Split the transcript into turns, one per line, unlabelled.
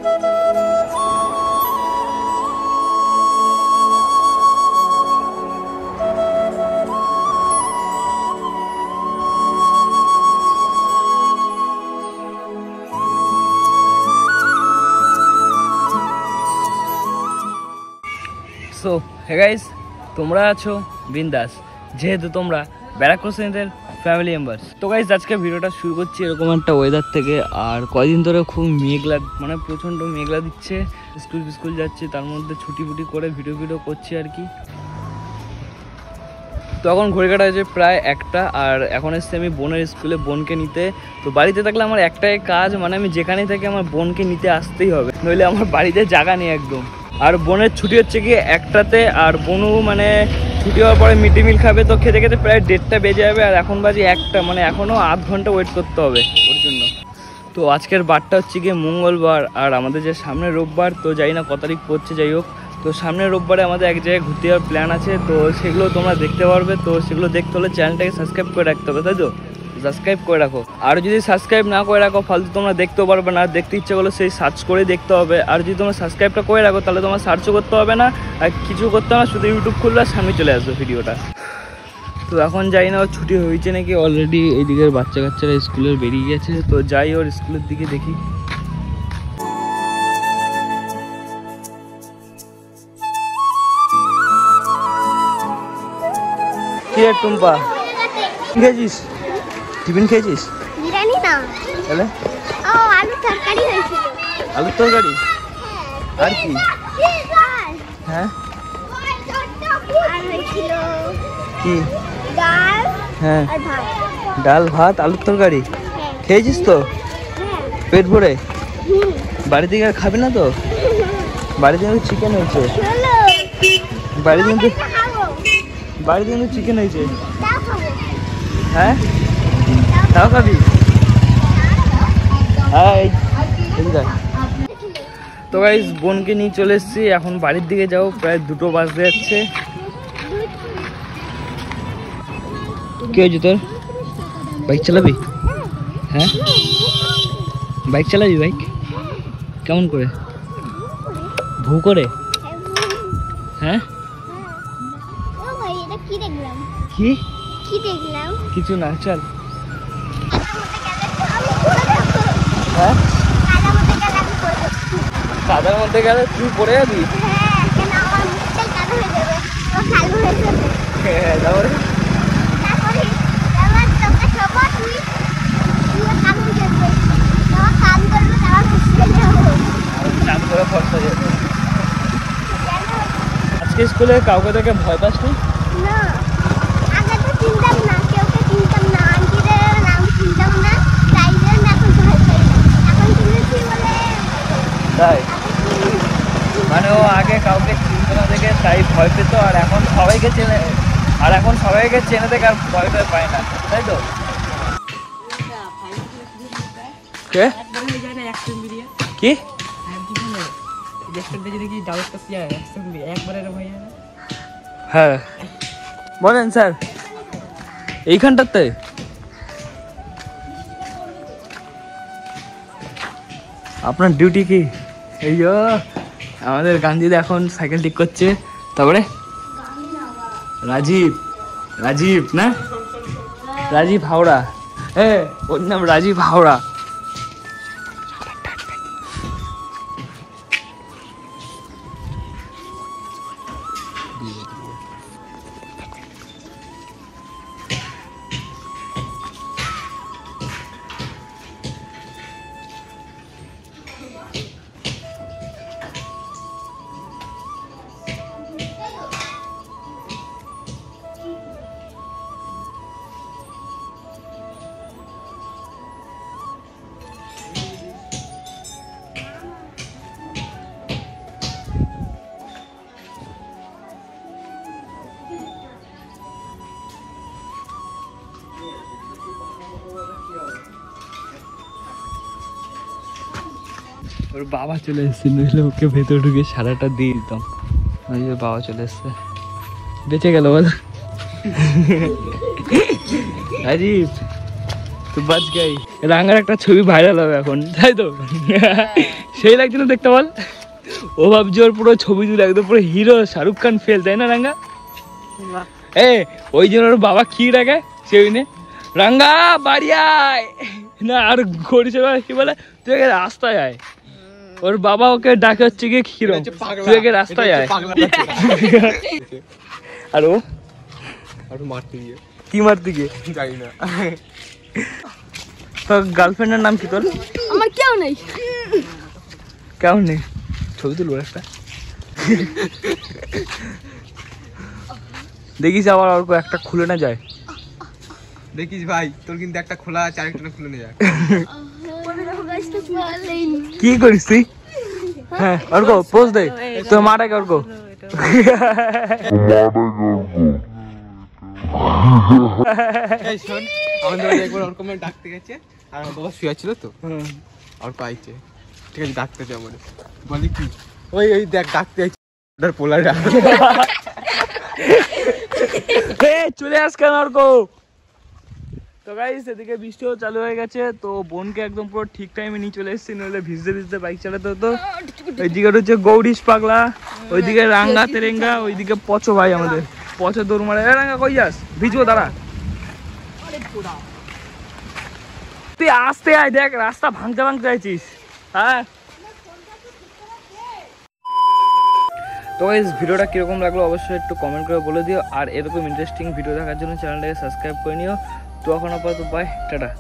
So hey guys, তোমরা আছো বিন্দাস, যেহেতু তোমরা ব্যারাকপুর শ্রেণীদের ফ্যামিলি মেম্বার্স। তো গাইস, আজকে ভিডিওটা শুরু করছি এরকম একটা ওয়েদার থেকে। আর কয়দিন ধরে খুব মেঘলা, মানে প্রচণ্ড মেঘলা দিচ্ছে। স্কুল যাচ্ছি, তার মধ্যে ছুটি করে ভিডিও করছি আর কি। তো এখন ঘড়ি কাটা হয়েছে প্রায় 1টা, আর এখন এসছি আমি বোনের স্কুলে বোনকে নিতে। তো বাড়িতে থাকলে আমার একটাই কাজ, মানে আমি যেখানেই থাকি আমার বোনকে নিতে আসতেই হবে, নইলে আমার বাড়িতে জায়গা নেই একদম। আর বোনের ছুটি হচ্ছে কি 1টাতে, আর বোনও মানে ছুটি হওয়ার পরে মিড ডে মিল খাবে। তো খেতে খেতে প্রায় 1:30 বেজে যাবে, আর এখন বাজে 1টা, মানে এখনও আধ ঘন্টা ওয়েট করতে হবে ওর জন্য। তো আজকের বারটা হচ্ছে গিয়ে মঙ্গলবার, আর আমাদের যে সামনের রোববার, তো জানি না কত তারিখ পড়ছে, যাই হোক। তো সামনের রোববারে আমাদের এক জায়গায় ঘুরতে যাওয়ার প্ল্যান আছে, তো সেগুলো তোমরা দেখতে পারবে। তো সেগুলো দেখতে হলে চ্যানেলটাকে সাবস্ক্রাইব করে রাখতে হবে, তাই তো? সাবস্ক্রাইব করে রাখো। আর যদি সাবস্ক্রাইব না করে রাখো ফালতু তোমরা দেখতেও পারবে না, দেখতে ইচ্ছে করলে সেই সার্চ করে দেখতে হবে। আর যদি তোমরা সাবস্ক্রাইবটা করে রাখো তাহলে তোমার সার্চও করতে হবে না, আর কিছু করতে হবে না, শুধু ইউটিউব খুললে সামনে চলে আসবে ভিডিওটা। তো এখন যাই না ওর ছুটি হয়েছে নাকি অলরেডি, এই দিকের বাচ্চা কাচ্চারা স্কুলের বেরিয়ে গেছে। তো যাই ওর স্কুলের দিকে দেখি। কি রে টুম্পা, খেয়েছিস? টিফিন খেয়েছিস?
বিরিয়ানি না,
তাহলে
আলুর তরকারি হয়েছিল।
আলুর তরকারি? আর কি? হ্যাঁ,
আর হয়েছিল
কি?
ডাল,
হ্যাঁ,
আর ভাত।
ডাল ভাত আলুর তরকারি খেয়েছিস তো পেট ভরে? বাড়ি থেকে আর খাবি না তো? বাড়িতে কিন্তু চিকেন হয়েছে, বাড়িতে কিন্তু চিকেন হয়েছে। হ্যাঁ, তাও খাবি? হ্যাঁ। তো গাইস, বোনকে নিয়ে চলে এসেছি, এখন বাড়ির দিকে যাও, প্রায় 2টো বাজতে যাচ্ছে। কি হয়েছে তোর? বাইক চালাবি? হ্যাঁ, বাইক চালাবি? বাইক কেমন করে? ভু করে? হ্যাঁ, কি কিছু না, চল। হ্যাঁ, কাদার মধ্যে গেলে তুই পড়ে যাবি। আজকে স্কুলে কাউকে দেখে ভয় পাস নি? তাই, মানে ও আগে কাউকে চিনত না দেখে তাই ভয় পেত, আর এখন সবাইকে চেনে, দেখে আর ভয় পায় না, তাই তো? কে? কি? হ্যাঁ বলেন স্যার। এইখানটাতে আপনার ডিউটি কি? এই আমাদের গান্ধীদা এখন সাইকেল ঠিক করছে। তারপরে রাজীব না, রাজীব হাওড়া। হ্যাঁ, ওর নাম রাজীব হাওড়া। ওর বাবা চলে এসছে, নইলে ওকে ভেতরে ঢুকে সারাটা দিয়ে দিতাম। ওই যে বাবা চলে এসছে, বেঁচে গেল বল। রাজীব তুই বাঁচ গাই, রাঙার একটা ছবি ভাইরাল হবে এখন, তাই তো? সেই লাগছে না দেখতে বল। ও ভাবছি ওর পুরো ছবি তুলে একদম পুরো হিরো শাহরুখ খান ফেল, তাই না রাঙ্গা? ওই জন্য ওর বাবা কি ডাকে সেই রাঙ্গা বাড়ি আয় না, আর করিস কি বলে তুই রাস্তায় আয়। ওর বাবা ওকে ডাকে হচ্ছে গিয়ে কিরম তুই রাস্তায় আয়। আর ও
মারতে গিয়ে
কি মারতে গিয়ে
জানি না।
তোর গার্লফ্রেন্ডের নাম কি তোর?
আমার কেউ নেই।
কেমন নেই? ছবি তুলবো একটা। দেখিস আবার ওর একটা খুলে না যায়।
দেখিস ভাই তোর কিন্তু একটা খোলা আছে, আরেকটা খুলে নিয়ে যায়।
কি করিস তুই? হ্যাঁ অর্ক পোজ দে, তোর মাটাকে অর্ক।
এই শোন, আমাদের বাড়ি একবার ওরকম ডাকতে গেছে, আর আমার বাবা শুয়ে ছিল তো, আর পাইছে ঠিক আছে ডাকতেছে আমার, বলে কি ওই ওই দেখ ডাকতে যাচ্ছে ওটার পোলাটা।
চলে আস কেন অর্ক? তো গাইস এদিকে বৃষ্টিও চালু হয়ে গেছে, তো বোনকে একদম পুরো ঠিক টাইমে নিয়ে চলে এসেছি, নইলে ভিজতে ভিজতে বাইক চালাতে হতো। ওইদিকে হচ্ছে গৌরিশ পাগলা, ওইদিকে রাঙ্গা তেরেঙ্গা, ওইদিকে পচো ভাই আমাদের পচো দৌড় মারে। রাঙ্গা কই যাস? ভিজবো দাঁড়া। তুই আসতে আয়, দেখ রাস্তা ভাঙতে ভাঙতে আছিস। হ্যাঁ তো গাইস ভিডিওটা কিরকম লাগলো অবশ্যই একটু কমেন্ট করে বলে দিও, আর এরকম ইন্টারেস্টিং ভিডিও দেখার জন্য চ্যানেলটাকে সাবস্ক্রাইব করে নিও। তো এখন আপাতত বাই, টাটা।